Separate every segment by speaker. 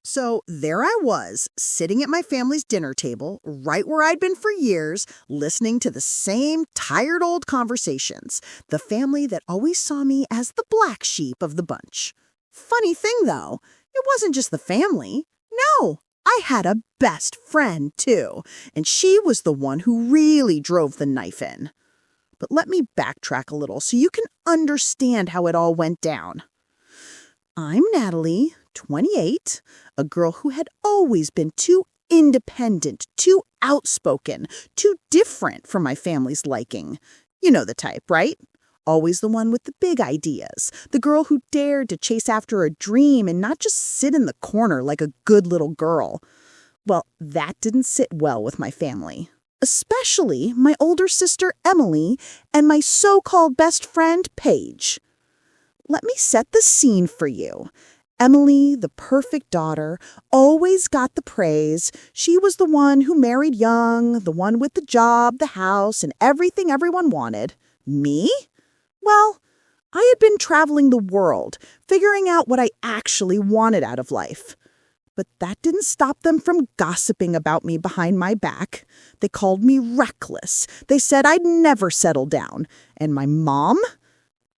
Speaker 1: So there I was, sitting at my family's dinner table, right where I'd been for years, listening to the same tired old conversations. The family that always saw me as the black sheep of the bunch. Funny thing, though, it wasn't just the family. No, I had a best friend, too, and she was the one who really drove the knife in. But let me backtrack a little so you can understand how it all went down. I'm Natalie, 28, a girl who had always been too independent, too outspoken, too different for my family's liking. You know the type, right? Always the one with the big ideas, the girl who dared to chase after a dream and not just sit in the corner like a good little girl. Well, that didn't sit well with my family, especially my older sister Emily and my so-called best friend Paige. Let me set the scene for you. Emily, the perfect daughter, always got the praise. She was the one who married young, the one with the job, the house, and everything everyone wanted. Me? Well, I had been traveling the world, figuring out what I actually wanted out of life. But that didn't stop them from gossiping about me behind my back. They called me reckless. They said I'd never settle down. And my mom?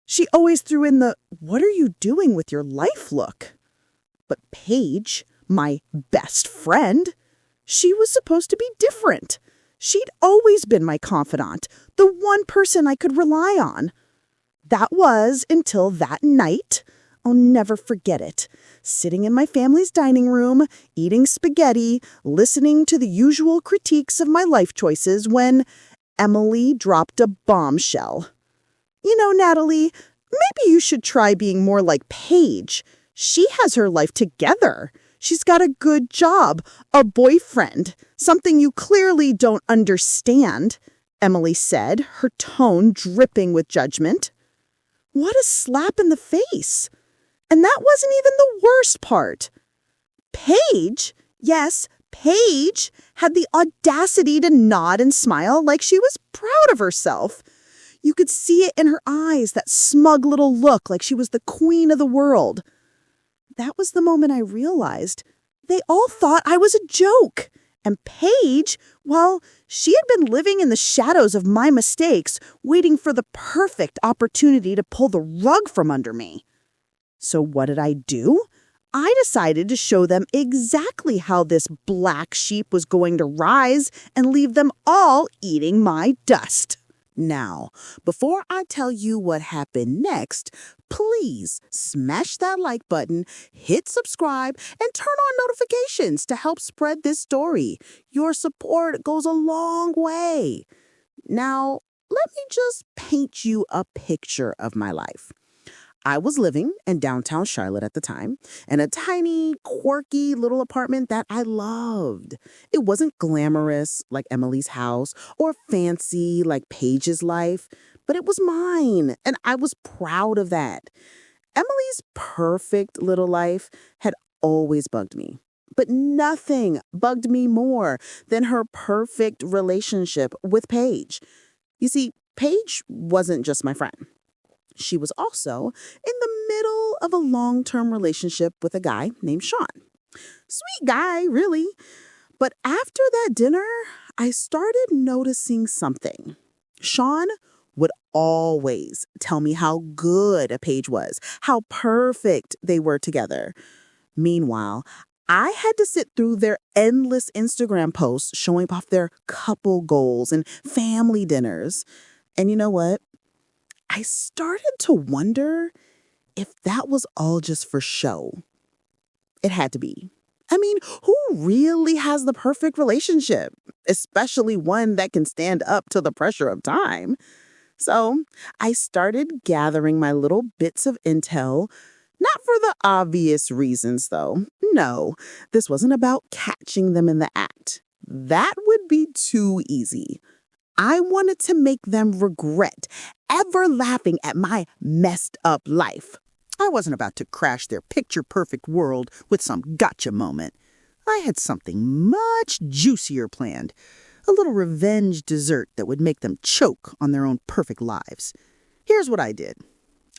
Speaker 1: She always threw in the, "What are you doing with your life?" look. But Paige, my best friend, she was supposed to be different. She'd always been my confidant, the one person I could rely on. That was until that night. I'll never forget it. Sitting in my family's dining room, eating spaghetti, listening to the usual critiques of my life choices when Emily dropped a bombshell. "You know, Natalie, maybe you should try being more like Paige. She has her life together. She's got a good job, a boyfriend, something you clearly don't understand," Emily said, her tone dripping with judgment. What a slap in the face. And that wasn't even the worst part. Paige, yes, Paige, had the audacity to nod and smile like she was proud of herself. You could see it in her eyes, that smug little look like she was the queen of the world. That was the moment I realized they all thought I was a joke. And Paige, well, she had been living in the shadows of my mistakes, waiting for the perfect opportunity to pull the rug from under me. So what did I do? I decided to show them exactly how this black sheep was going to rise and leave them all eating my dust. Now, before I tell you what happened next, please smash that like button, hit subscribe, and turn on notifications to help spread this story. Your support goes a long way. Now, let me just paint you a picture of my life. I was living in downtown Charlotte at the time, in a tiny, quirky little apartment that I loved. It wasn't glamorous like Emily's house or fancy like Paige's life, but it was mine, and I was proud of that. Emily's perfect little life had always bugged me, but nothing bugged me more than her perfect relationship with Paige. You see, Paige wasn't just my friend. She was also in the middle of a long-term relationship with a guy named Sean. Sweet guy, really. But after that dinner, I started noticing something. Sean would always tell me how good Paige was, how perfect they were together. Meanwhile, I had to sit through their endless Instagram posts showing off their couple goals and family dinners. And you know what? I started to wonder if that was all just for show. It had to be. I mean, who really has the perfect relationship, especially one that can stand up to the pressure of time? So I started gathering my little bits of intel, not for the obvious reasons, though. No, this wasn't about catching them in the act. That would be too easy. I wanted to make them regret ever laughing at my messed up life. I wasn't about to crash their picture-perfect world with some gotcha moment. I had something much juicier planned, a little revenge dessert that would make them choke on their own perfect lives. Here's what I did.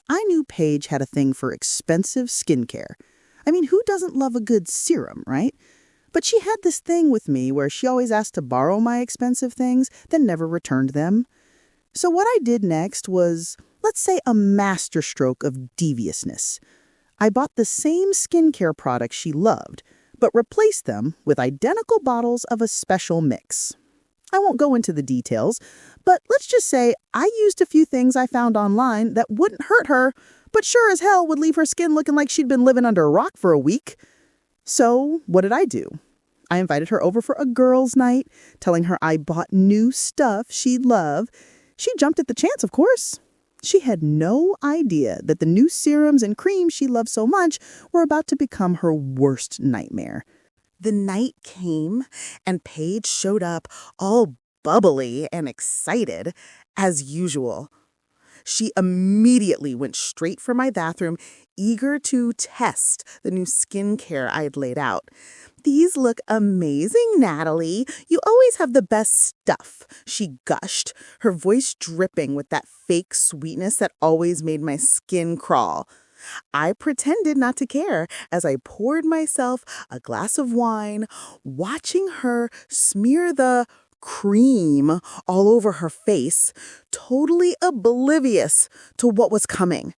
Speaker 1: I knew Paige had a thing for expensive skincare.
Speaker 2: I mean, who doesn't love a good serum, right? But she had this thing with me where she always asked to borrow my expensive things, then never returned them. So what I did next was, let's say, a masterstroke of deviousness. I bought the same skincare products she loved, but replaced them with identical bottles of a special mix. I won't go into the details, but let's just say I used a few things I found online that wouldn't hurt her, but sure as hell would leave her skin looking like she'd been living under a rock for a week. So what did I do? I invited her over for a girls' night, telling her I bought new stuff she'd love. She jumped at the chance, of course. She had no idea that the new serums and creams she loved so much were about to become her worst nightmare.
Speaker 1: The night came, and Paige showed up all bubbly and excited, as usual. She immediately went straight for my bathroom, eager to test the new skincare I had laid out. "These look amazing, Natalie. You always have the best stuff," she gushed, her voice dripping with that fake sweetness that always made my skin crawl. I pretended not to care as I poured myself a glass of wine, watching her smear the cream all over her face, totally oblivious to what was coming.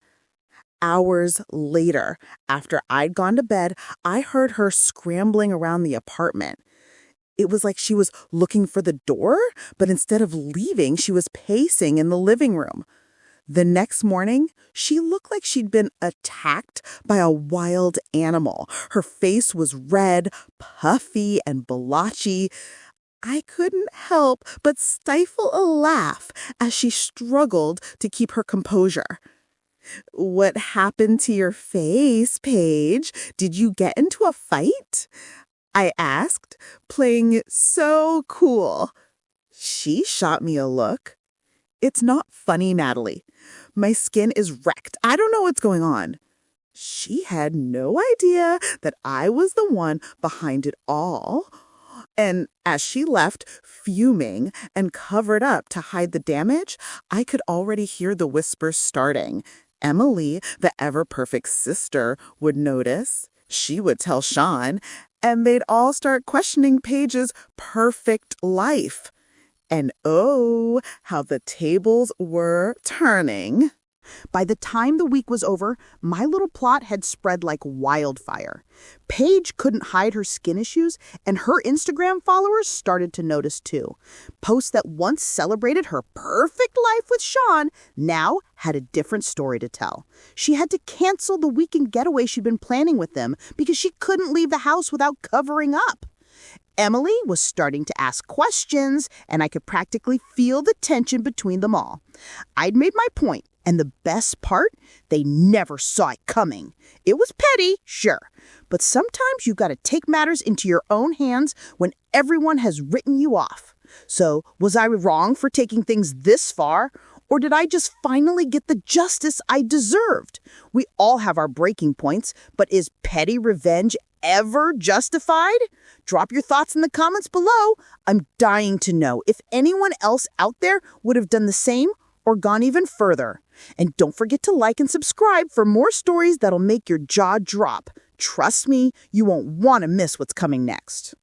Speaker 1: Hours later, after I'd gone to bed, I heard her scrambling around the apartment. It was like she was looking for the door, but instead of leaving, she was pacing in the living room. The next morning, she looked like she'd been attacked by a wild animal. Her face was red, puffy, and blotchy. I couldn't help but stifle a laugh as she struggled to keep her composure. "What happened to your face, Paige? Did you get into a fight?" I asked, playing it so cool. She shot me a look. "It's not funny, Natalie. My skin is wrecked. I don't know what's going on." She had no idea that I was the one behind it all. And as she left, fuming and covered up to hide the damage, I could already hear the whispers starting. Emily, the ever-perfect sister, would notice. She would tell Sean, and they'd all start questioning Paige's perfect life. And oh, how the tables were turning. By the time the week was over, my little plot had spread like wildfire. Paige couldn't hide her skin issues, and her Instagram followers started to notice too. Posts that once celebrated her perfect life with Sean now had a different story to tell. She had to cancel the weekend getaway she'd been planning with them because she couldn't leave the house without covering up. Emily was starting to ask questions, and I could practically feel the tension between them all. I'd made my point, and the best part, they never saw it coming. It was petty, sure, but sometimes you've got to take matters into your own hands when everyone has written you off. So, was I wrong for taking things this far, or did I just finally get the justice I deserved? We all have our breaking points, but is petty revenge ever justified? Drop your thoughts in the comments below. I'm dying to know if anyone else out there would have done the same or gone even further. And don't forget to like and subscribe for more stories that'll make your jaw drop. Trust me, you won't want to miss what's coming next.